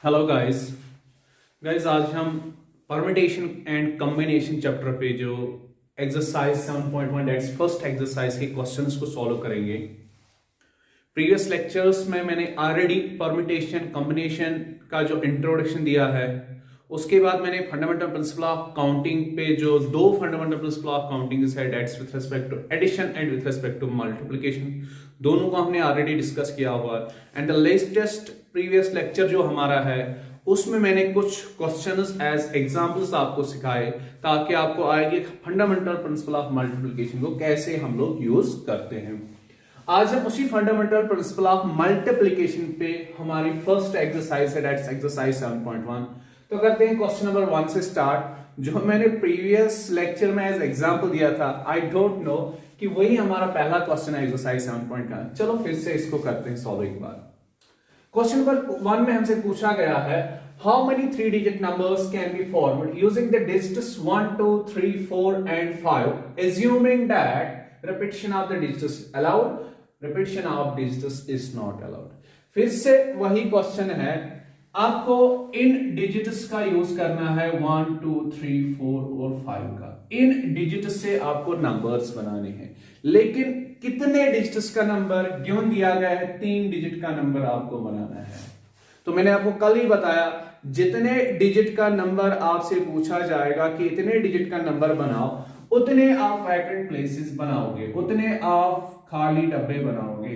Hello guys आज हम permutation and combination chapter पे जो एक्सरसाइज 7.1 दैट्स फर्स्ट एक्सरसाइज के क्वेश्चंस को सॉल्व करेंगे। प्रीवियस लेक्चर्स में मैंने ऑलरेडी परमिटेशन कॉम्बिनेशन का जो इंट्रोडक्शन दिया है, उसके बाद मैंने फंडामेंटल प्रिंसिपल ऑफ काउंटिंग पे जो दो फंडामेंटल प्रिंसिपल ऑफ काउंटिंग है that's with respect to addition and with respect to multiplication, दोनों को हमने ऑलरेडी डिस्कस किया हुआ है। And the latest previous lecture जो हमारा है उसमें मैंने कुछ क्वेश्चंस एज एग्जांपल्स आपको सिखाए ताकि आपको आएगी फंडामेंटल प्रिंसिपल ऑफ मल्टीप्लिकेशन को कैसे हम लोग यूज करते हैं। आज हम उसी फंडामेंटल प्रिंसिपल ऑफ मल्टीप्लिकेशन पे हमारी फर्स्ट एक्सरसाइज है दैट्स एक्सरसाइज 7.1। तो करते हैं क्वेश्चन नंबर 1 से स्टार्ट, जो मैंने प्रीवियस लेक्चर में एज एग्जांपल दिया था। आई डोंट नो कि वही हमारा पहला क्वेश्चन है एक्सरसाइज 7.1। चलो फिर से इसको करते हैं सॉल्व एक बार। क्वेश्चन नंबर 1 में हमसे पूछा गया है how many 3 digit numbers can be formed using the digits 1 2 3 4 and 5 assuming that repetition of the digits allowed, repetition of digits is not allowed। फिर से वही क्वेश्चन है, आपको इन डिजिट्स का यूज करना है 1 2 3 4 और 5 का। इन डिजिट्स से आपको नंबर्स बनाने हैं, लेकिन कितने डिजिट्स का नंबर गिवन दिया गया है? 3 डिजिट का नंबर आपको बनाना है। तो मैंने आपको कल ही बताया, जितने डिजिट का नंबर आपसे पूछा जाएगा कि इतने डिजिट का नंबर बनाओ, उतने आप वैकेंट प्लेसेस बनाओगे, उतने आप खाली डब्बे बनाओगे।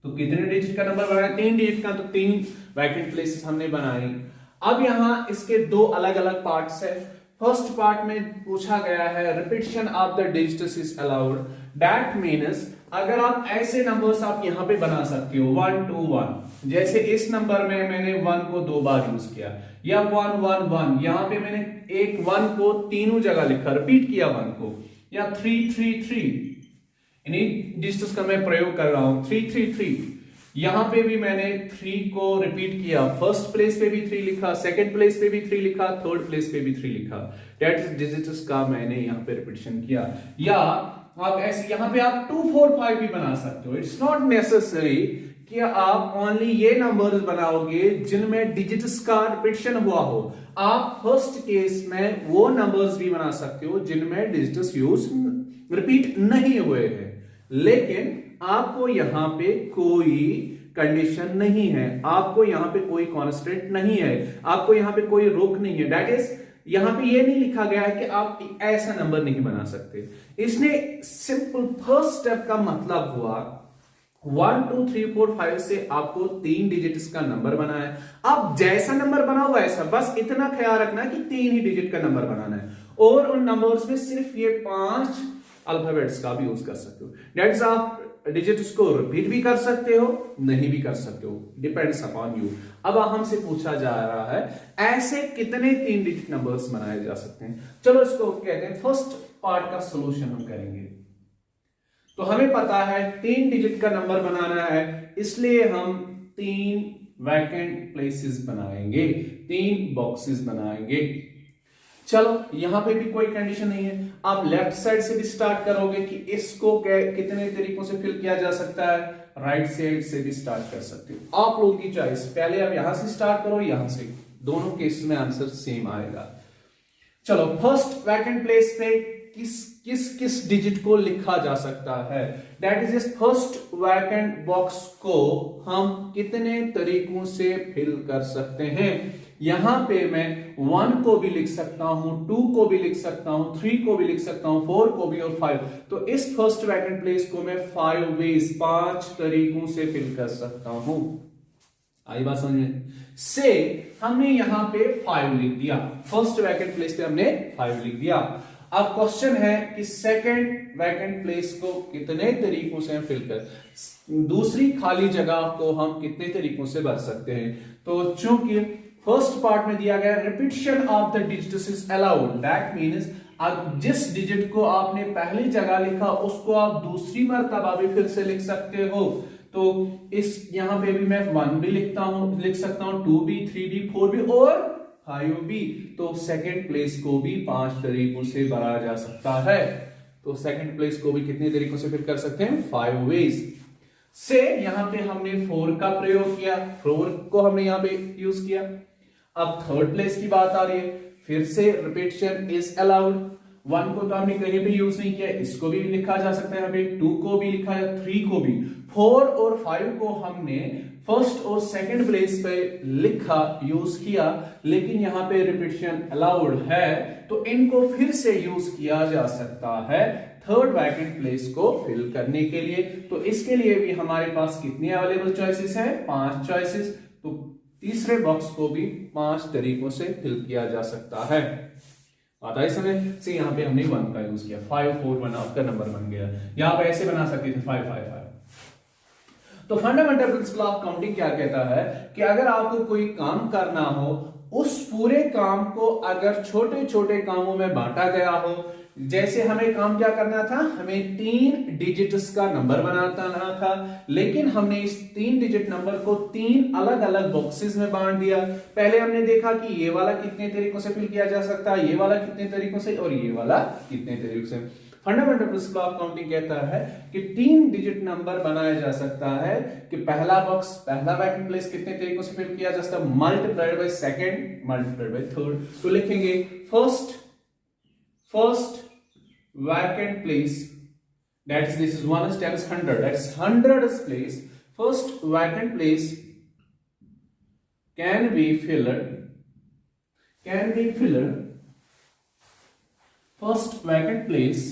तो कितने डिजिट का नंबर बनाया? 3 डिजिट का, तो 3 वैकेंट प्लेसेस हमने बनाई। अब यहां इसके दो अलग अलग पार्ट्स है। फर्स्ट पार्ट में पूछा गया है repetition of the digits is allowed. That means अगर आप ऐसे नंबर्स आप यहां पे बना सकते हो 1 2 1, जैसे इस नंबर में मैंने 1 को 2 बार यूज किया, या 1 1 1, यहां पे मैंने एक 1 को तीनों जगह लिखा, रिपीट किया 1 को, या 3 3 3, इन्हीं डिजिट्स का मैं प्रयोग कर रहा हूं 3 3 3। यहां पे भी मैंने 3 को रिपीट किया, फर्स्ट प्लेस पे भी 3 लिखा, सेकंड प्लेस पे भी 3 लिखा, थर्ड प्लेस पे भी 3 लिखा। दैट इज डिजिट्स का मैंने यहां पे रिपीटिशन किया। या आप ऐसे यहां पे आप 2 4 5 भी बना सकते हो। इट्स नॉट नेसेसरी कि आप ओनली ये नंबर्स बनाओगे जिनमें डिजिट्स का रिपीटिशन हुआ हो। आप फर्स्ट केस में वो नंबर्स भी बना सकते हो जिनमें डिजिट्स यूज रिपीट नहीं हुए हैं, लेकिन आपको यहां पे कोई कंडीशन नहीं है, आपको यहां पे कोई कांस्टेंट नहीं है, आपको यहां पे कोई रोक नहीं है। दैट इज यहां पे ये नहीं लिखा गया है कि आप ऐसा नंबर नहीं बना सकते। इसने सिंपल फर्स्ट स्टेप का मतलब हुआ 1 2 3 4 5 से आपको 3 डिजिट्स का नंबर बनाना है। आप जैसा नंबर बनाओ वैसा, बस इतना ख्याल रखना कि 3 ही डिजिट का नंबर बनाना है, और उन नंबर्स में सिर्फ ये 5 अल्फाबेट्स का भी यूज कर सकते हो। दैट्स आप डिजिट्स को रिपीट भी कर सकते हो, नहीं भी कर सकते हो, डिपेंड्स अपॉन यू। अब हमसे पूछा जा रहा है ऐसे कितने 3 डिजिट नंबर्स बनाए जा सकते हैं। चलो इसको कहते हैं फर्स्ट पार्ट का सॉल्यूशन हम करेंगे। तो हमें पता है 3 डिजिट का नंबर बनाना है, इसलिए हम 3 वैकेंट प्लेसेस बनाएंगे, 3 बॉक्सेस बनाएंगे। चलो यहां पे भी कोई कंडीशन नहीं है, आप लेफ्ट साइड से भी स्टार्ट करोगे कि इसको कितने तरीकों से फिल किया जा सकता है, राइट साइड से भी स्टार्ट कर सकते हो, आप लोगों की चॉइस। पहले आप यहां से स्टार्ट करो, यहां से, दोनों केस में आंसर सेम आएगा। चलो फर्स्ट वैकेंट प्लेस पे किस डिजिट को लिखा जा सकता है? That is first vacant box को हम कितने तरीकों से फिल कर सकते हैं? यहां पे मैं 1 को भी लिख सकता हूं, 2 को भी लिख सकता हूं, 3 को भी लिख सकता हूं, 4 को भी और 5। तो इस फर्स्ट वैकेंट प्लेस को मैं 5 वेज 5 तरीकों से फिल कर सकता हूं। आई बात समझ में? से हमने यहां पे 5 लिख दिया, फर्स्ट वैकेंट प्लेस पे हमने 5 लिख दिया। अब क्वेश्चन है कि सेकंड वैकेंट प्लेस को कितने तरीकों से हम फिल कर, दूसरी खाली जगह को हम कितने तरीकों से भर सकते हैं। तो चूंकि फर्स्ट पार्ट में दिया गया repetition of the digits is allowed, that means जिस डिजिट को आपने पहली जगह लिखा उसको आप दूसरी मर्तबा भी फिर से लिख सकते हो। तो इस यहां पे भी मैं 1 भी लिख सकता हूं, 2 भी, 3 भी, 4 भी और 5 भी। तो सेकंड प्लेस को भी 5 तरीकों से भरा जा सकता है। तो सेकंड प्लेस को भी कितने तरीकों से फिल कर सकते हैं? 5 वेज। से यहां पे हमने 4 का प्रयोग किया, 4 को हमने यहां पे यूज किया। अब थर्ड प्लेस की बात आ रही है, फिर से रिपीटिशन इज अलाउड। 1 को तो हमने कहीं पे यूज नहीं किया, इसको भी लिखा जा सकता है, यहाँ पे 2 को भी लिखा है, 3 को भी। 4 और 5 को हमने फर्स्ट और सेकंड प्लेस पे लिखा, यूज किया, लेकिन यहाँ पे रिपीटिशन अलाउड है तो इनको फिर से यूज किया जा सकता है थर्ड वैकेंट प्लेस को फिल करने के लिए। तो इसके लिए भी हमारे पास कितनी अवेलेबल चॉइसेस है? 5 चॉइसेस। तो तीसरे बॉक्स को भी 5 तरीकों से फिल किया जा सकता है। आता है समझ से? यहाँ पे हमने 1 का यूज किया, 5 4 1 आपका नंबर बन गया। यहाँ पे ऐसे बना सकते थे 5 5 5। तो फंडामेंटल प्रिंसिपल ऑफ काउंटिंग क्या कहता है कि अगर आपको कोई काम करना हो, उस पूरे काम को अगर छोटे छोटे कामों में बांटा गया हो, जैसे हमें काम क्या करना था, हमें 3 डिजिट्स का नंबर बनाना था, लेकिन हमने इस 3 डिजिट नंबर को 3 अलग अलग बॉक्सेस में बांट दिया। पहले हमने देखा कि ये वाला कितने तरीकों से फिल किया जा सकता है, ये वाला कितने तरीकों से, और ये वाला कितने तरीकों से। फंडामेंटल प्रिंसिपल ऑफ काउंटिंग कहता है कि 3 डिजिट नंबर बनाया जा सकता है कि पहला बॉक्स, पहला वैकेंट प्लेस कितने तरीकों से फिल किया जा सकता है, multiplied by second multiplied by third. तो लिखेंगे first vacant place, that is this is 1 is 10 is 100, that's 100 is place. First vacant place can be filled, first vacant place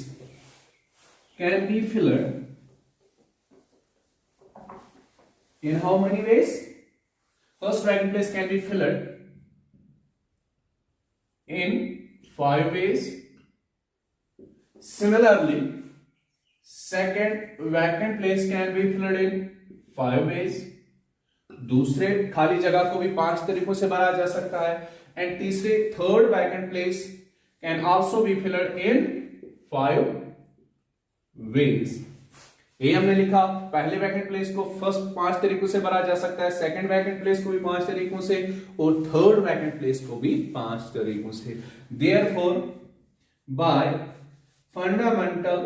can be filled in how many ways? First vacant place can be filled in 5 ways. Similarly, second vacant place can be filled in 5 ways. दूसरे खाली जगह को भी 5 तरीकों से भरा जा सकता है। एंड तीसरे third vacant place can also be filled in 5 ways. ये हमने लिखा, पहले वैकेंट प्लेस को फर्स्ट 5 तरीकों से भरा जा सकता है, सेकंड वैकेंट प्लेस को भी 5 तरीकों से, और थर्ड वैकेंट प्लेस को भी 5 तरीकों से। Therefore, by fundamental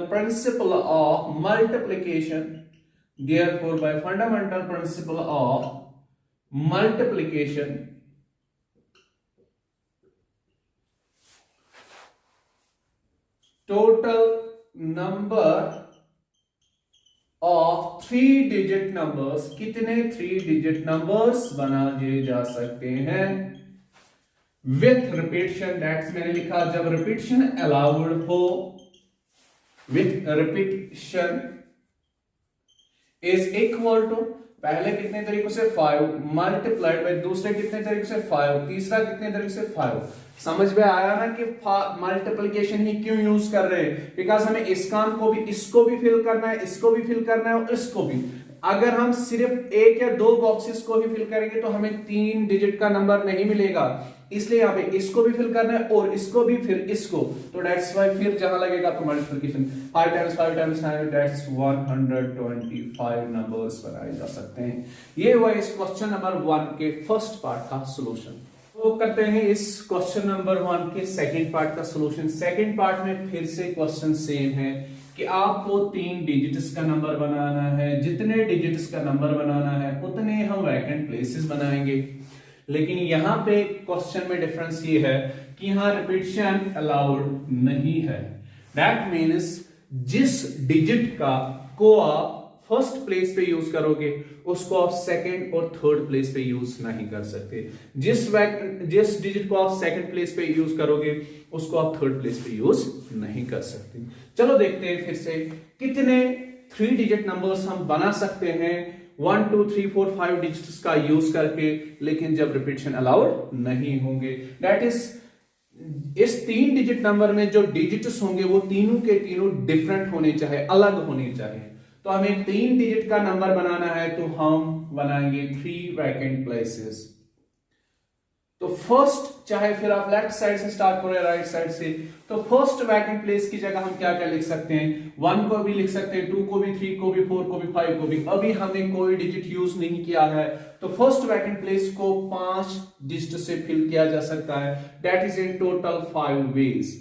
principle of multiplication, therefore by fundamental principle of multiplication, total number of 3 digit numbers, कितने 3 digit numbers बनाए जा सकते हैं विथ रिपीटिशन। दैट्स मैंने लिखा जब रिपीटिशन अलाउड हो, with repetition is equal to, पहले कितने तरीकों से 5 मल्टीप्लाइड बाय दूसरे कितने तरीके से 5, तीसरा कितने तरीके से 5। समझ में आया ना कि मल्टीप्लिकेशन ही क्यों यूज कर रहे हैं? बिकॉज हमें इस काम को भी, इसको भी फिल करना है, इसको भी फिल करना है और इसको भी। अगर हम सिर्फ 1 या 2 बॉक्सेस को ही फिल करेंगे तो हमें 3 डिजिट का नंबर नहीं मिलेगा, इसलिए यहाँ पे इसको भी फिल करना है और इसको भी, फिर इसको। तो दैट्स व्हाई फिर जहां लगेगा तो multiplication 5 times 5 times 9 that's 125 numbers बनाए जा सकते हैं। ये हुआ इस क्वेश्चन नंबर 1 के फर्स्ट पार्ट का सॉल्यूशन। तो करते हैं इस क्वेश्चन नंबर 1 के सेकंड पार्ट का सॉल्यूशन। सेकंड पार्ट में फिर से क्वेश्चन सेम है कि आपको 3 डिजिट्स का नंबर बनाना है, जितने डिजिट्स का नंबर बनाना है उतने हम वैकेंट प्लेसेस बनाएंगे। लेकिन यहां पे क्वेश्चन में डिफरेंस ये है कि यहां रिपीटिशन अलाउड नहीं है। दैट मीन्स जिस डिजिट को आप फर्स्ट प्लेस पे यूज करोगे उसको आप सेकंड और थर्ड प्लेस पे यूज नहीं कर सकते। जिस डिजिट को आप सेकंड प्लेस पे यूज करोगे उसको आप थर्ड प्लेस पे यूज नहीं कर सकते। चलो देखते हैं फिर से कितने 3 डिजिट नंबर्स हम बना सकते हैं 1 2 3 4 5 डिजिट्स का यूज करके, लेकिन जब रिपीटिशन अलाउड नहीं होंगे। दैट इज इस 3 डिजिट नंबर में जो डिजिट्स होंगे वो तीनों के तीनों डिफरेंट होने चाहिए, अलग होने चाहिए। तो हमें 3 डिजिट का नंबर बनाना है तो हम बनाएंगे 3 वैकेंट प्लेसेस। तो फर्स्ट, चाहे फिर आप लेफ्ट साइड से स्टार्ट करो या राइट साइड से, तो फर्स्ट वैकेंट प्लेस की जगह हम क्या क्या लिख सकते हैं? 1 को भी लिख सकते हैं, 2 को भी, 3 को भी, 4 को भी, 5 को भी। अभी हमने कोई डिजिट यूज नहीं किया है तो फर्स्ट वैकेंट प्लेस को 5 डिजिट से फिल किया जा सकता है। That is in total 5 ways.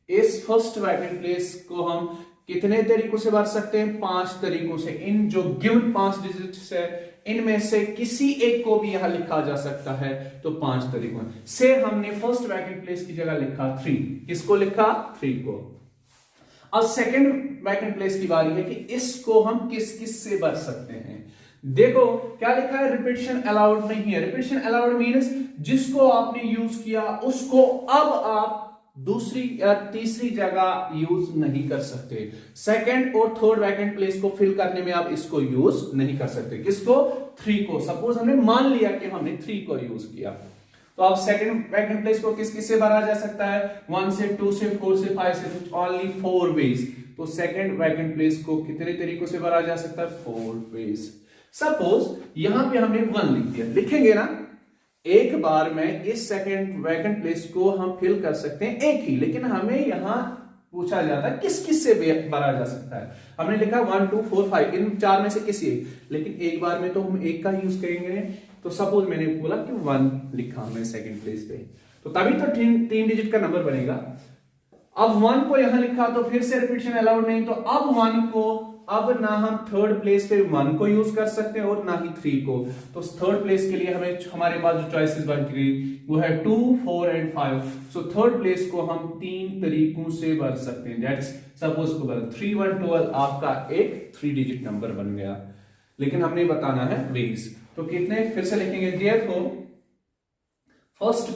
इस फर्स्ट वैकेंट प्लेस को हम कितने तरीकों से भर सकते हैं? 5 तरीकों से। इन जो गिवन 5 डिजिट्स है इनमें से किसी एक को भी यहां लिखा जा सकता है, तो 5 तरीकों से हमने फर्स्ट वैकेंट प्लेस की जगह लिखा 3। किसको लिखा? 3 को। अब सेकंड वैकेंट प्लेस की बारी है कि इसको हम किस किस से भर सकते हैं। देखो क्या लिखा है, रिपीटिशन अलाउड नहीं है। रिपीटिशन अलाउड मीन्स जिसको आपने यूज किया उसको अब आप दूसरी या तीसरी जगह यूज नहीं कर सकते। सेकंड और थर्ड वैकेंट प्लेस को फिल करने में आप इसको यूज नहीं कर सकते। किसको? 3 को। सपोज हमने मान लिया कि हमने 3 को यूज किया, तो आप सेकंड वैकेंट प्लेस को किस किस से भरा जा सकता है? 1 से 2 से 4 से 5 से, ओनली 4 वेज। तो सेकंड वैकेंट प्लेस को कितने तरीकों से भरा जा सकता है? 4 वेज। सपोज यहां पे हमने 1 लिख दिया, लिखेंगे ना एक बार में इस सेकंड वैकेंट प्लेस को हम फिल कर सकते हैं एक ही, लेकिन हमें यहां पूछा जाता है किस किस से भरा जा सकता है। हमने लिखा 1 2 4 5, इन 4 में से किसी एक, लेकिन एक बार में तो हम एक का यूज करेंगे। तो सपोज मैंने बोला कि 1 लिखा हमने सेकंड प्लेस पे, तो तभी तो 3 डिजिट का नंबर बनेगा। अब 1 को यहां लिखा तो फिर से रिपीटिशन अलाउड नहीं, तो अब 1 को अब ना हम थर्ड प्लेस पे 1 को यूज कर सकते हैं और ना ही 3 को। तो थर्ड प्लेस के लिए हमें हमारे पास जो चॉइसेस बन गई वो है 2 4 एंड 5। सो थर्ड प्लेस को हम 3 तरीकों से भर सकते हैं। दैट्स सपोज को भर 3 1 12, आपका एक 3 डिजिट नंबर बन गया, लेकिन हमने बताना है वेज। तो कितने फिर से लिखेंगे? Therefore first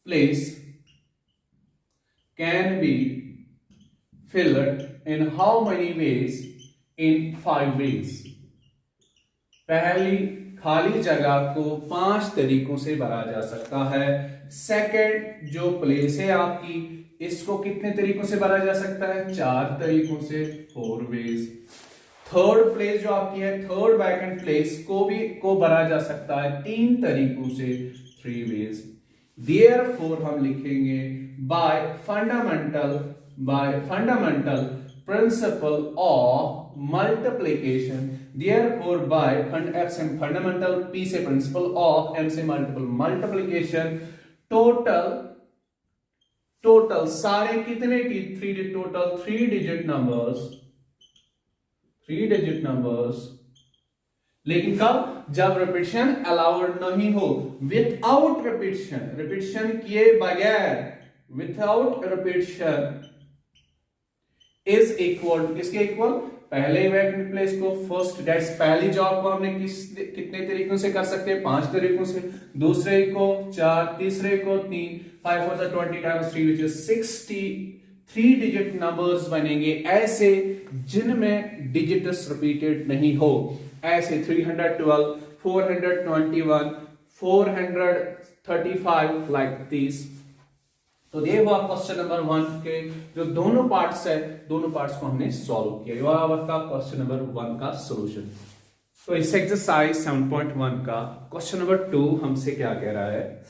place can be filled in how many ways? In 5 ways। पहली खाली जगह को 5 तरीकों से भरा जा सकता है। सेकंड जो प्लेस है आपकी, इसको कितने तरीकों से भरा जा सकता है? 4 तरीकों से, 4 वेज। थर्ड प्लेस जो आपकी है, थर्ड वैकेंट प्लेस को भरा जा सकता है 3 तरीकों से, 3 वेज। देयरफॉर हम लिखेंगे bye fundamental principle of multiplication, therefore by fundamental P से principle of M से multiple multiplication, total सारे कितने टोटल 3 डिजिट नंबर्स, लेकिन कब? जब रिपीटिशन अलाउड नहीं हो। विदाउट रिपीटिशन किए बगैर, विदाउट रिपीटिशन इज इक्वल, किसके इक्वल? पहले वैकेंट प्लेस को फर्स्ट, दैट्स पहली जॉब को हमने कितने तरीकों से कर सकते हैं? 5 तरीकों से। दूसरे को 4, तीसरे को 3, 5 4 20 times 3 which is 63 digit numbers बनेंगे ऐसे जिनमें डिजिट्स रिपीटेड नहीं हो। ऐसे 312, 421, 435 लाइक दिस। तो ये हुआ क्वेश्चन नंबर 1 के जो दोनों पार्ट्स है, दोनों पार्ट्स को हमने सॉल्व किया। ये आपका क्वेश्चन नंबर 1 का सॉल्यूशन। तो इस एक्सरसाइज 7.1 का क्वेश्चन नंबर 2 हमसे क्या कह रहा है?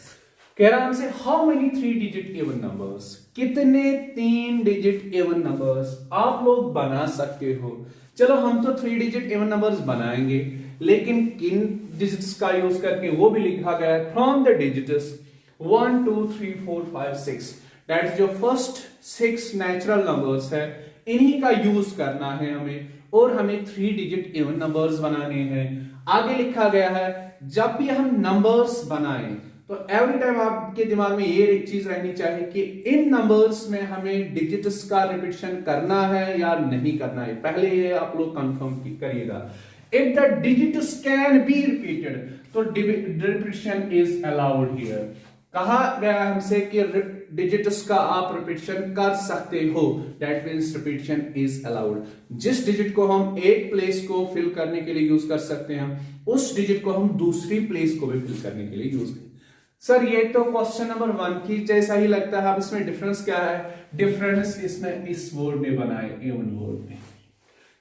कह रहा है हमसे how many 3 digit even numbers, कितने 3 डिजिट इवन नंबर्स आप लोग बना सकते हो। चलो हम तो 3 डिजिट इवन नंबर्स बनाएंगे, लेकिन किन डिजिट्स का यूज करके वो भी लिखा गया है। फ्रॉम द डिजिट्स 1 2 3 4 5 6, दैट्स जो फर्स्ट 6 नेचुरल नंबर्स है, इन्हीं का यूज करना है हमें, और हमें 3 डिजिट इवन नंबर्स बनाने हैं। आगे लिखा गया है जब भी हम नंबर्स बनाएं तो एवरी टाइम आपके दिमाग में ये एक चीज रहनी चाहिए कि इन नंबर्स में हमें डिजिट्स का रिपीटिशन करना है या नहीं करना है। पहले ये आप लोग कंफर्म करिएगा। If the digits can be repeated, तो रिपीटिशन इज अलाउड हियर। कहा गया हमसे कि डिजिट्स का आप रिपीटिशन कर सकते हो, that means repetition is allowed. जिस डिजिट को हम एक प्लेस को फिल करने के लिए यूज कर सकते हैं, उस डिजिट को हम दूसरी प्लेस को भी फिल करने के लिए यूज करें। सर ये तो क्वेश्चन नंबर 1 की जैसा ही लगता है। अब इसमें डिफरेंस क्या है? डिफरेंस इसमें इस वर्ड में बना है, इवन वर्ड में।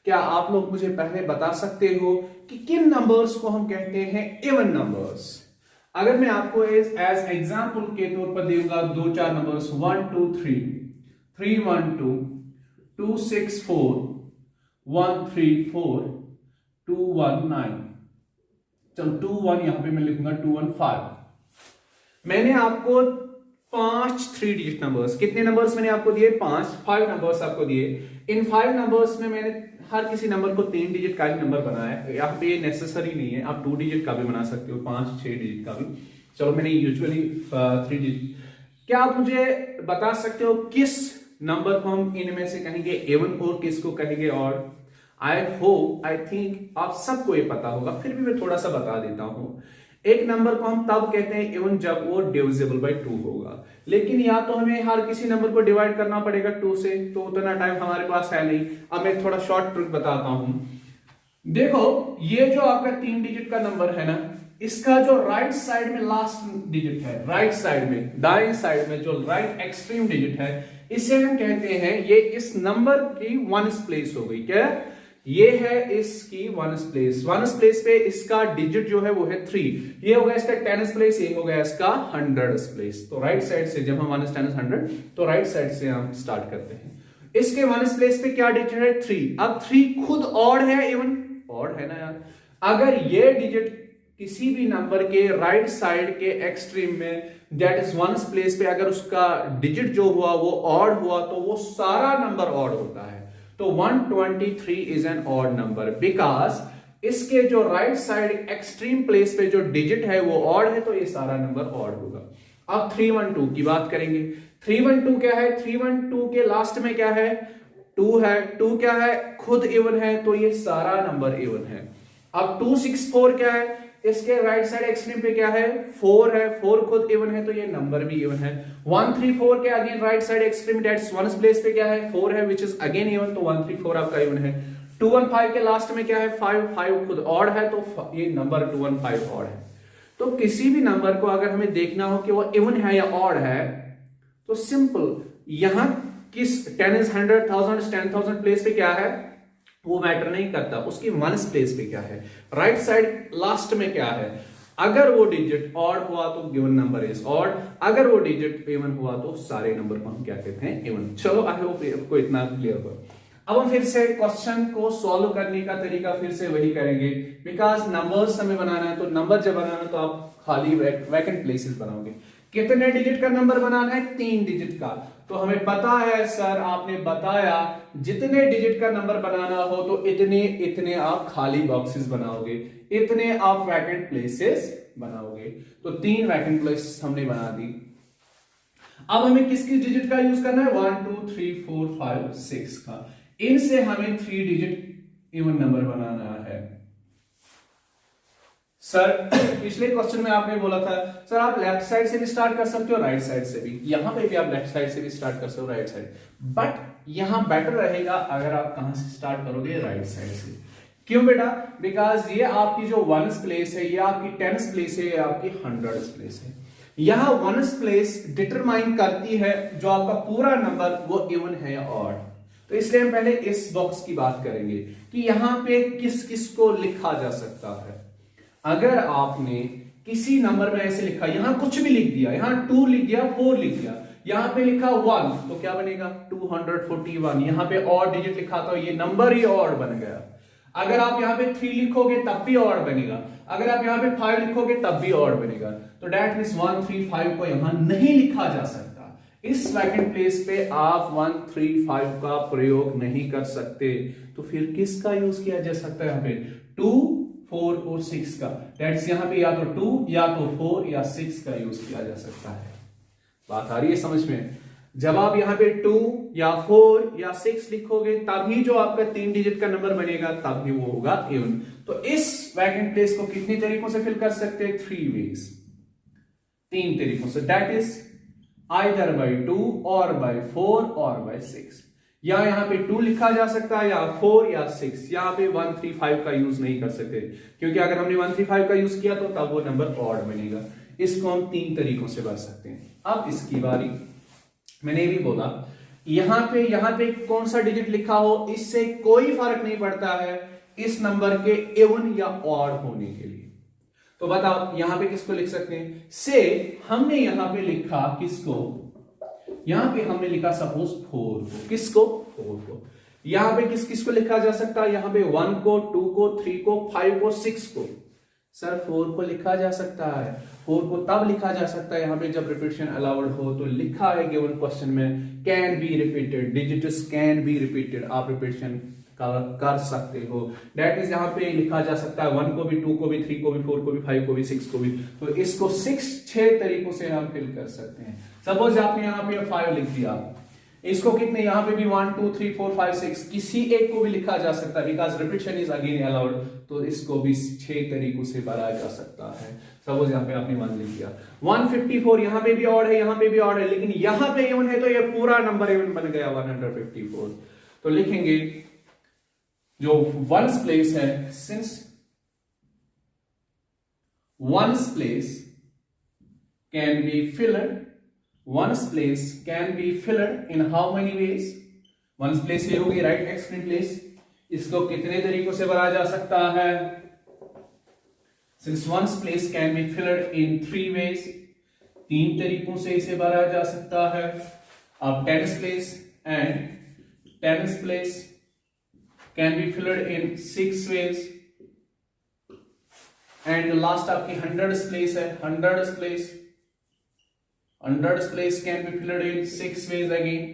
क्या आप लोग मुझे पहले बता सकते हो कि किन नंबर्स को हम कहते हैं इवन नंबर्स? अगर मैं आपको एज एग्जाम्पल के तौर पर दूंगा 2-4 नंबर्स 1 2 3, 3 1 2, 2 6 4, 1 3 4, 2 1 9। चलो 2 1 यहां पे मैं लिखूंगा 2 1 5। मैंने आपको 5 3 डिजिट नंबर्स। कितने नंबर्स मैंने आपको दिए? 5 नंबर्स आपको दिए। इन 5 नंबर्स में मैंने हर किसी नंबर को 3 डिजिट का ही नंबर बनाया है। यहाँ पे नेसेसरी नहीं है, आप 2 डिजिट का भी बना सकते हो, 5 6 डिजिट का भी। चलो मैंने यूजुअली 3 डिजिट। क्या आप मुझे बता सकते हो किस नंबर को हम इनमें से कहेंगे इवन और किसको कहेंगे ऑड? आई थिंक आप सबको ये पता होगा, फिर भी मैं थोड़ा सा बता देता हूं। एक नंबर को हम तब कहते हैं इवन जब वो डिविजिबल बाय 2 होगा, लेकिन या तो हमें हर किसी नंबर को डिवाइड करना पड़ेगा 2 से, तो उतना टाइम हमारे पास है नहीं। अब मैं थोड़ा शॉर्ट ट्रिक बताता हूं। देखो ये जो आपका 3 डिजिट का नंबर है ना, इसका जो राइट साइड में लास्ट डिजिट है, राइट साइड में दाएं साइड में जो राइट एक्सट्रीम डिजिट है, इसे हम कहते हैं ये इस नंबर की वंस प्लेस हो गई। क्या ये है इसकी वंस प्लेस। वंस प्लेस पे इसका डिजिट जो है वो है 3। ये हो गया इसका टेंस प्लेस, ये हो गया इसका हंड्रेड्स प्लेस। तो राइट साइड से जब हम वंस टेंस हंड्रेड, तो राइट साइड से हम स्टार्ट करते हैं। इसके वंस प्लेस पे क्या डिजिट है? 3। अब 3 खुद ऑड है, इवन ऑड है ना यार। अगर ये डिजिट किसी भी नंबर के राइट साइड के एक्सट्रीम में, दैट इज वंस प्लेस पे, अगर उसका डिजिट जो हुआ वो ऑड हुआ, तो वो सारा नंबर ऑड होता है। तो 123 is an odd number because इसके जो राइट साइड एक्सट्रीम प्लेस पे जो डिजिट है वो ऑड है, तो ये सारा नंबर ऑड होगा। अब 312 की बात करेंगे। 312 क्या है? 312 के लास्ट में क्या है? 2 है। 2 क्या है? खुद इवन है, तो ये सारा नंबर इवन है। अब 264 क्या है? इसके राइट साइड एक्सट्रीम पे क्या है? 4 है। 4 खुद इवन है, तो ये नंबर भी इवन है। 134 के again right side extreme dates ones place पे क्या है? 4 है, विच इज अगेन इवन, तो 134 आपका इवन है। 215 के लास्ट में क्या है? 5 खुद ऑड है, तो ये नंबर 215 ऑड है। तो किसी भी नंबर को अगर हमें देखना हो कि वो इवन है या ऑड है, तो सिंपल यहां किस 10 is 100, 1000 is 10,000 प्लेस पे क्या है वो मैटर नहीं करता, उसकी वंस प्लेस पे क्या है, राइट साइड लास्ट में क्या है। अगर वो डिजिट ऑड हुआ तो गिवन नंबर इज ऑड, अगर वो डिजिट इवन हुआ तो सारे नंबर को हम क्या कहते हैं? इवन। चलो आई होप आपको इतना क्लियर हो। अब हम फिर से क्वेश्चन को सॉल्व करने का तरीका फिर से वही करेंगे, बिकॉज नंबर्स हमें बनाना है, तो नंबर जब बनाना है तो आप खाली वैकेंट प्लेसेस बनाओगे। कितने डिजिट का नंबर बनाना है? 3 डिजिट का। तो हमें पता है सर, आपने बताया जितने डिजिट का नंबर बनाना हो तो इतने इतने आप खाली बॉक्सेस बनाओगे, इतने आप वैकेंट प्लेसेस बनाओगे। तो 3 वैकेंट प्लेसेस हमने बना दी। अब हमें किस किस डिजिट का यूज करना है? 1 2 3 4 5 6 का। इनसे हमें 3 डिजिट इवन नंबर बनाना है। सर पिछले क्वेश्चन में आपने बोला था सर आप लेफ्ट साइड से भी स्टार्ट कर सकते हो, राइट साइड से भी। यहां पे भी आप लेफ्ट साइड से भी स्टार्ट कर सकते हो, राइट साइड। बट यहां बेटर रहेगा अगर आप कहां से स्टार्ट करोगे? राइट साइड से। क्यों बेटा? बिकॉज ये आपकी जो वंस प्लेस है, ये आपकी टेंस प्लेस है, ये आपकी हंड्रेड्स प्लेस है। यहां वंस प्लेस डिटरमाइन करती है जो आपका पूरा नंबर वो इवन है या ऑड। तो इसलिए हम पहले इस बॉक्स की बात करेंगे कि यहां पे किस किस को लिखा जा सकता है। अगर आपने किसी नंबर में ऐसे लिखा, यहां कुछ भी लिख दिया, यहां 2 लिख दिया, 4 लिख दिया, यहां पे लिखा 1, तो क्या बनेगा? 241। यहां पे ऑड डिजिट लिखा तो ये नंबर ही ऑड बन गया। अगर आप यहां पे 3 लिखोगे तब भी ऑड बनेगा, अगर आप यहां पे 5 लिखोगे तब भी ऑड बनेगा। तो दैट मींस 135 को यहां नहीं लिखा जा सकता। इस वैकेंट प्लेस पे आप 135 का प्रयोग नहीं कर सकते। तो फिर किसका यूज किया जा सकता है? यहां पे 2 4 और 6 का। दैट्स यहां पे या तो 2 या तो 4 या 6 का यूज किया जा सकता है। बात आ रही है समझ में? जब आप यहां पे 2 या 4 या 6 लिखोगे तभी जो आपका 3 डिजिट का नंबर बनेगा, तभी वो होगा इवन। तो इस वैकेंट प्लेस को कितने तरीकों से फिल कर सकते हैं? 3 वेज, 3 तरीकों से। दैट इज आइदर बाय 2 और बाय 4 और बाय 6। या यहां पे 2 लिखा जा सकता है, या 4 या 6। यहां पे 135 का यूज नहीं कर सकते, क्योंकि अगर हमने 135 का यूज किया तो तब वो नंबर ऑड बनेगा। इसको हम 3 तरीकों से भर सकते हैं। अब इसकी बारी, मैंने भी बोला यहां पे कौन सा डिजिट लिखा हो इससे कोई फर्क नहीं पड़ता है इस नंबर के इवन या ऑड होने के लिए। तो बताओ यहां पे किसको लिख सकते हैं? से हमने यहां पे लिखा किसको? यहां पे हमने लिखा सपोज 4 को। किसको? 4 को। यहां पे किस किस को लिखा जा सकता है? यहां पे 1 को, 2 को, 3 को, 5 को, 6 को। सर 4 को लिखा जा सकता है, 4 को तब लिखा जा सकता है यहाँ पे जब रिपीटेशन अलाउड हो। तो लिखा है गिवन क्वेश्चन में can be repeated, digits can be repeated, आप रिपीटेशन कर सकते हो। दैट इज यहाँ पे लिखा जा सकता है 1 को भी, 2 को भी, 3 को भी, 4 को भी, 5 को भी, 6 को भी। तो इसको 6 तरीकों से हम फिल कर सकते हैं। सपोज आपने यहाँ पे 5 लिख दिया, इसको कितने यहाँ पे भी 1 2 3 4 5 6 किसी एक को भी लिखा जा सकता है, because repetition is again allowed. तो इसको भी 6 तरीकों से भरा जा सकता है। सपोज यहाँ पे आपने 1 लिख दिया। 154 यहाँ पे भी ऑड है, यहाँ पे भी ऑड है, लेकिन यहाँ पे इवन है तो ये पूरा नंबर इवन बन गया 154। तो लिखेंगे जो वंस प्लेस है, since ones place can be filled, ones place can be filled in how many ways? ones place ये होगी राइट एक्सट्रीम प्लेस, इसको कितने तरीकों से भरा जा सकता है? since ones place can be filled in 3 ways, 3 तरीकों से इसे भरा जा सकता है। अब tens place and tens place can be filled in 6 ways, and last आपकी hundreds place है, hundreds place place can be filled in 6 ways again.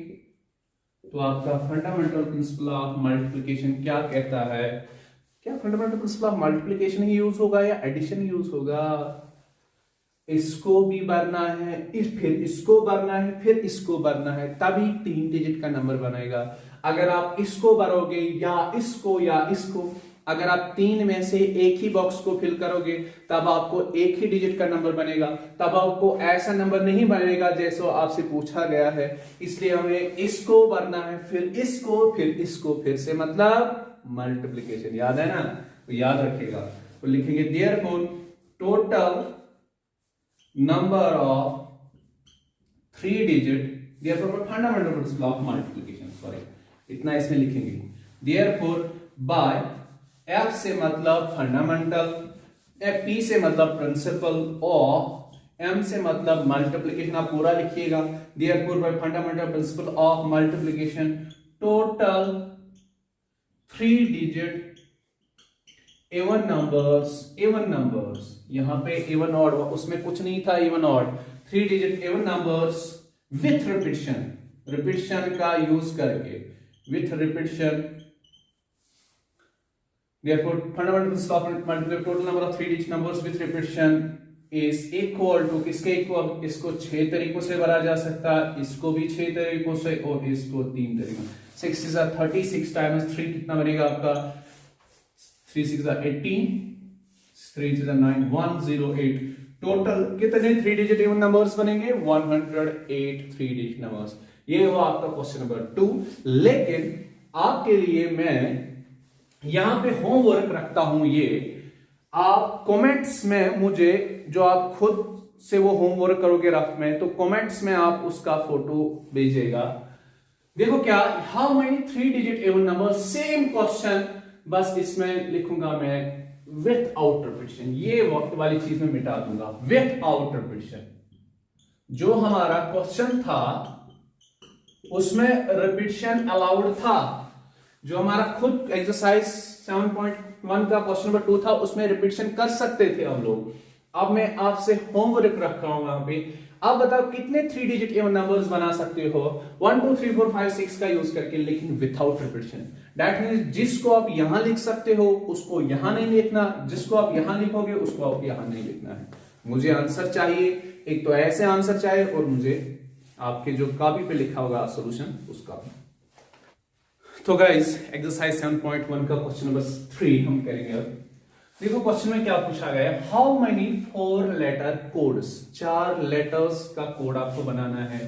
तो आपका फंडामेंटल प्रिंसिपल ऑफ मल्टीप्लिकेशन क्या कहता है? क्या fundamental principle of multiplication he use होगा या एडिशन यूज होगा? इसको भी भरना है, फिर इसको भरना है, फिर इसको भरना है, तभी 3 डिजिट का नंबर बनेगा। अगर आप इसको भरोगे या इसको, अगर आप 3 में से एक ही बॉक्स को फिल करोगे तब आपको एक ही डिजिट का नंबर बनेगा, तब आपको ऐसा नंबर नहीं बनेगा जैसा आपसे पूछा गया है। इसलिए हमें इसको भरना है, फिर इसको, फिर से मतलब मल्टीप्लिकेशन। याद है ना? तो याद रखिएगा। तो लिखेंगे therefore total number of 3 digit, therefore fundamental principle of multiplication, sorry इतना इसमें लिखेंगे। देयरफॉर बाय, F से मतलब फंडामेंटल, P से मतलब प्रिंसिपल, और M से मतलब मल्टीप्लिकेशन, आप पूरा लिखिएगा। Therefore by fundamental principle of multiplication total 3 digit even numbers, यहां पे इवन ऑड, उसमें कुछ नहीं था even odd, 3 digit even numbers with repetition का यूज करके, with repetition. Therefore, fundamental principle of multiplication, total number of 3 digit numbers with repetition is equal to किसके equal? इसको 6 तरीकों से भरा जा सकता है, इसको भी 6 तरीकों से, और इसको 3 तरीकों। 6 is 36 times 3 कितना बनेगा आपका? 3 6 is 18, 3 is 9, 108। टोटल कितने 3 डिजिट इवन नंबर्स बनेंगे? 108 3 डिजिट नंबर्स। ये हुआ आपका क्वेश्चन नंबर 2। लेकिन आपके लिए मैं यहां पे होमवर्क रखता हूं, ये आप कमेंट्स में मुझे, जो आप खुद से वो होमवर्क करोगे रफ में, तो कमेंट्स में आप उसका फोटो भेजिएगा। देखो क्या, how many 3 digit even number, same question, बस इसमें लिखूंगा मैं विथ आउट रिपीटेशन, ये वक्त वाली चीज में मिटा दूंगा, विथ आउट रिपीटेशन। जो हमारा क्वेश्चन था उसमें रिपीटेशन अलाउड था, जो हमारा खुद एक्सरसाइज 7.1 का क्वेश्चन नंबर 2 था उसमें रिपीटेशन कर सकते थे हम लोग। अब मैं आपसे होमवर्क रख रहा हूं वहां पे, अब बताओ कितने 3 डिजिट इवन नंबर्स बना सकते हो 1 2 3 4 5 6 का यूज करके, लेकिन विदाउट रिपीटेशन। दैट मींस जिसको आप यहां लिख सकते हो उसको यहां नहीं लिखना, जिसको आप यहां लिखोगे उसको आप यहां नहीं लिखना है। मुझे आंसर चाहिए, एक तो ऐसे आंसर चाहिए, और मुझे आपके जो कॉपी पे लिखा होगा सॉल्यूशन उसका। तो गाइस एक्सरसाइज 7.1 का क्वेश्चन नंबर 3 हम करेंगे। अब देखो क्वेश्चन में क्या पूछा गया है, how many 4 letter codes, 4 letters का कोड आपको बनाना है,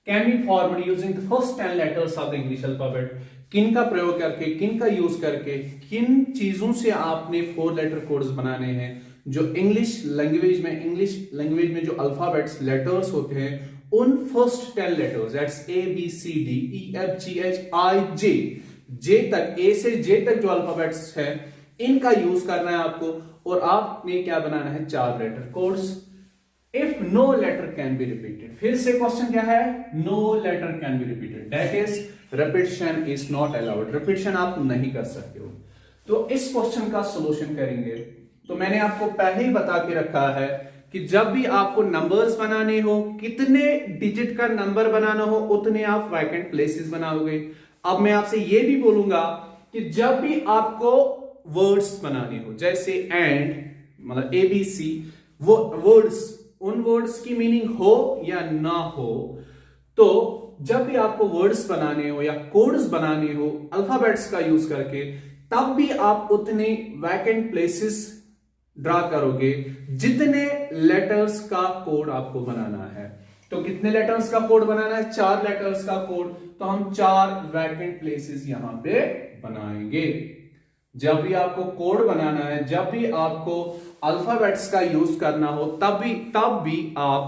can be formed using the first 10 letters of the English alphabet. किन का प्रयोग करके, किन का यूज करके, किन चीजों से आपने 4 लेटर कोड्स बनाने हैं जो इंग्लिश लैंग्वेज में जो अल्फाबेट्स लेटर्स होते हैं उन first 10 letters, that's A B C D E F G H I J तक, A से J तक जो अल्फाबेट्स है इनका यूज करना है आपको, और आपने क्या बनाना है 4 letter codes. If no letter can be repeated, फिर से क्वेश्चन क्या है, no letter can be repeated, that is repetition is not allowed, repetition आप नहीं कर सकते हो। तो इस क्वेश्चन का सॉल्यूशन करेंगे। तो मैंने आपको पहले ही बता के रखा है कि जब भी आपको नंबर्स बनाने हो, कितने डिजिट का नंबर बनाना हो, उतने आप वैकेंट प्लेसेस बनाओगे। अब मैं आपसे यह भी बोलूंगा कि जब भी आपको वर्ड्स बनाने हो, जैसे एंड मतलब ABC, वो वर्ड्स, उन वर्ड्स की मीनिंग हो या ना हो, तो जब भी आपको वर्ड्स बनाने हो या कोड्स बनाने हो अल्फाबेट्स का यूज करके, तब भी आप उतने वैकेंट प्लेसेस ड्रा करोगे जितने लेटर्स का कोड आपको बनाना है। तो कितने लेटर्स का कोड बनाना है? 4 लेटर्स का कोड। तो हम 4 वैकेंट प्लेसेस यहां पे बनाएंगे। जब भी आपको कोड बनाना है, जब भी आपको अल्फाबेट्स का यूज करना हो, तब भी आप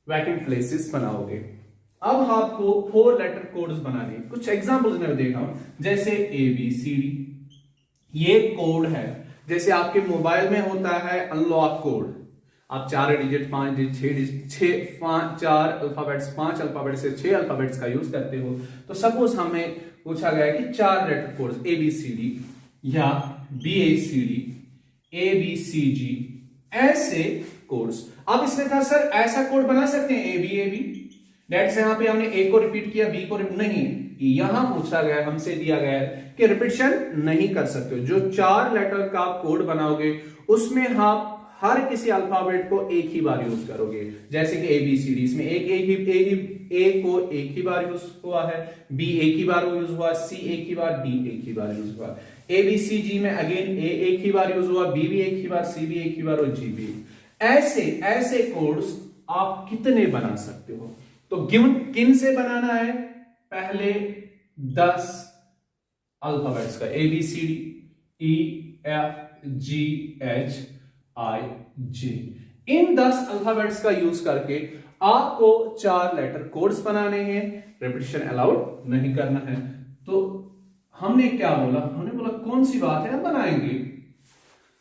वैकेंट प्लेसेस बनाओगे। अब आपको 4 लेटर कोड्स बनाने, कुछ एग्जांपल्स में देखा हूं, जैसे ABCD, ये कोड है। जैसे आपके मोबाइल में होता है अनलॉक कोड, आप 4 digit 5 digit 6 digit 4 alphabets 5 alphabet से 6 अल्फाबेट्स का यूज करते हो। तो सपोज हमें पूछा गया कि 4 लेटर कोड्स ABCD या BACD, ABCG, ऐसे कोड्स। अब इसमें था सर ऐसा कोड बना सकते हैं ABAB, डेट से यहां पे हमने A को रिपीट किया, B को नहीं, यहां पूछा गया, हमसे दिया गया है कि रिपीटिशन नहीं कर सकते हो। जो 4 लेटर का कोड बनाओगे उसमें आप हर किसी अल्फाबेट को एक ही बार यूज करोगे। जैसे कि ABCD, इसमें A को एक ही बार यूज हुआ है, B एक ही बार यूज हुआ, C एक ही बार, D एक ही बार यूज हुआ। ABCG में अगेन A एक ही बार यूज हुआ, B भी एक ही बार, C भी एक ही बार और G भी। ऐसे कोड्स आप कितने बना सकते हो? तो गिवन किन से बनाना है? पहले 10 अल्फाबेट्स का, ABCD, EFGHIJ, इन 10 अल्फाबेट्स का यूज करके आपको 4 लेटर कोड्स बनाने हैं, रिपीटिशन अलाउड नहीं करना है। तो हमने क्या बोला? हमने बोला कौन सी बात है, हम बनाएंगे।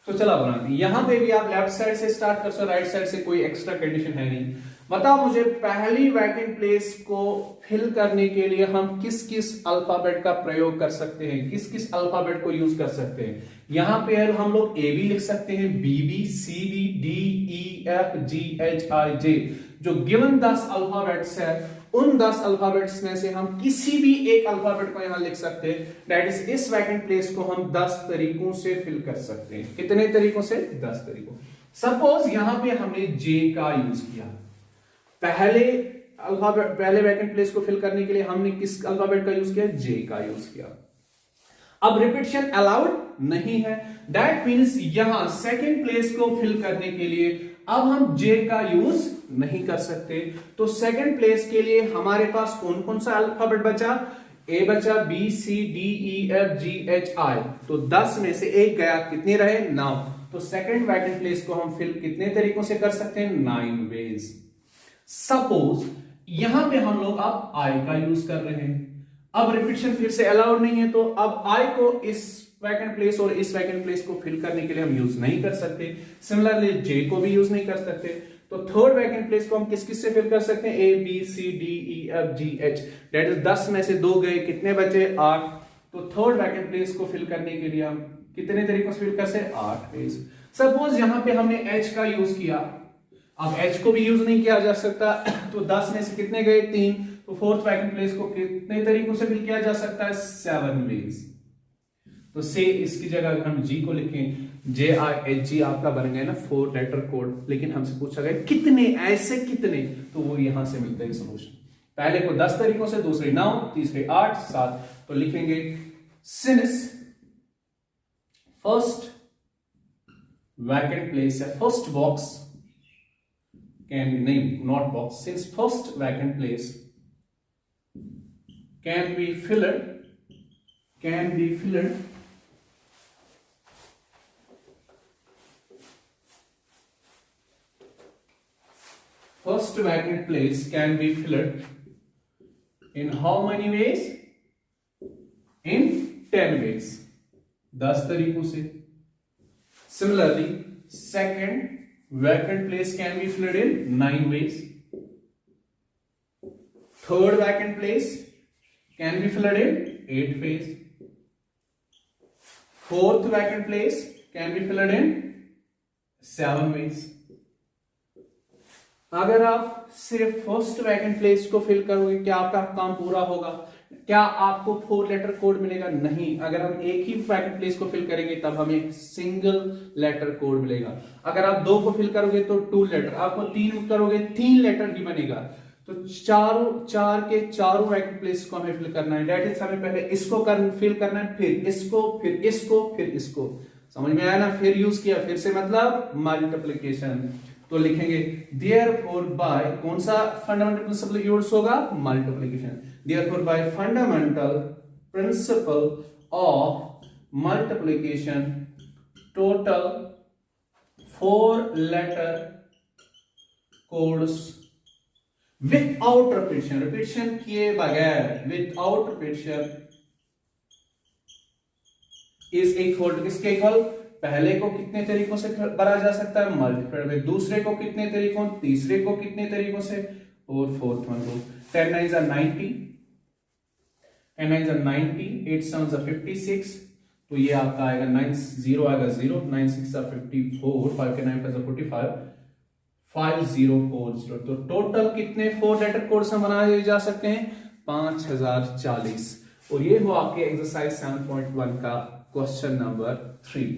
तो चला बनाते हैं। यहां पे भी आप लेफ्ट साइड से स्टार्ट कर सकते हो, राइट साइड से, कोई एक्स्ट्रा कंडीशन है नहीं। बताओ मुझे पहली वैकेंट प्लेस को फिल करने के लिए हम किस किस अल्फाबेट का प्रयोग कर सकते हैं, किस किस अल्फाबेट को यूज कर सकते हैं। यहां पे हम लोग A भी लिख सकते हैं, B भी, C भी, D E F G H I J, जो गिवन 10 अल्फाबेट्स है, उन 10 अल्फाबेट्स में से हम किसी भी एक अल्फाबेट को यहां लिख सकते हैं। दैट इज, इस वैकेंट प्लेस को हम 10 तरीकों से फिल कर सकते हैं। कितने तरीकों से? 10 तरीकों। सपोज यहां पे हमने J का यूज किया, पहले वैकेंट प्लेस को फिल करने के लिए हमने किस अल्फाबेट का यूज किया? J का यूज किया। अब रिपीटिशन अलाउड नहीं है, दैट मीन्स यहां सेकेंड प्लेस को फिल करने के लिए अब हम J का यूज नहीं कर सकते। तो सेकेंड प्लेस के लिए हमारे पास कौन कौन सा अल्फाबेट बचा? A बचा, B C D E F G H I, तो 10 में से एक गया, कितने रहे? 9। तो सेकेंड वैकेंट प्लेस को हम फिल कितने तरीकों से कर सकते हैं? 9 वेज। सपोज यहां पे हम लोग अब I का यूज कर रहे हैं, अब रिपीटिशन फिर से अलाउड नहीं है, तो अब I को इस वैकेंट प्लेस और इस वैकेंट प्लेस को फिल करने के लिए हम यूज नहीं कर सकते। सिमिलरली J को भी यूज नहीं कर सकते। तो थर्ड वैकेंट प्लेस को हम किस किस से फिल कर सकते हैं? A B C D E F G H, that is 10 में से 2 गए, कितने बचे? 8। तो थर्ड वैकेंट प्लेस को फिल करने के लिए हम कितने तरीकों से फिल कर सकते? 8 वेज। सपोज यहां पे हमने H का यूज किया, अब H को भी यूज नहीं किया जा सकता, तो 10 में से कितने गए? 3। तो फोर्थ वैकेंट प्लेस को कितने तरीकों से फिल किया जा सकता है? 7 वेज। तो से इसकी जगह अगर हम G को लिखें, JIHG आपका बन गया ना 4 लेटर कोड, लेकिन हमसे पूछा गया कितने, ऐसे कितने, तो वो यहां से मिलते हैं सोल्यूशन। पहले को 10 तरीकों से, दूसरे 9, तीसरे 8, 7। तो लिखेंगे सिंस फर्स्ट वैकेंट प्लेस या फर्स्ट बॉक्स कैन बी, नहीं not box, since first vacant place can be filled first vacant place can be filled in how many ways? In 10 ways, 10 तरीकों से। Similarly, second vacant place can be filled in 9 ways. Third vacant place can be filled in 8 ways. Fourth vacant place can be filled in 7 ways। अगर आप सिर्फ first vacant place को fill करोगे क्या आपका काम पूरा होगा? क्या आपको 4 लेटर कोड मिलेगा? नहीं। अगर हम एक ही वैकेंट प्लेस को फिल करेंगे तब हमें सिंगल लेटर कोड मिलेगा। अगर आप 2 को फिल करोगे तो 2 लेटर, आपको 3 करोगे 3 लेटर ही बनेगा। तो चार के चारों वैकेंट प्लेस को हमें फिल करना है। दैट इज हमें पहले इसको फिल करना है, फिर इसको, फिर इसको, फिर इसको। समझ में आया ना? फिर यूज किया, फिर से मतलब मल्टीप्लिकेशन। तो लिखेंगे देयरफॉर बाय, कौन सा फंडामेंटल प्रिंसिपल यूज होगा? Multiplication. Therefore by fundamental principle of multiplication total 4 letter codes without repetition, repetition किए बगैर, without repetition is equal to, किसके इक्वल? पहले को कितने तरीकों से भरा जा सकता है? Multiply by. दूसरे को कितने तरीकों? तीसरे को कितने तरीकों से? और फोर्थ वन को। 10 9 are 90, 10 9 are 90, 8 7 are 56, तो ये आपका आएगा 9 0 आएगा 0, 9 6 are 54, 5 के 9 5 are 45, 5040। तो टोटल कितने 4 लेटर कोड्स हम बनाए जा सकते हैं? 5040। और ये हो आपके एक्सरसाइज 7.1 का क्वेश्चन नंबर 3।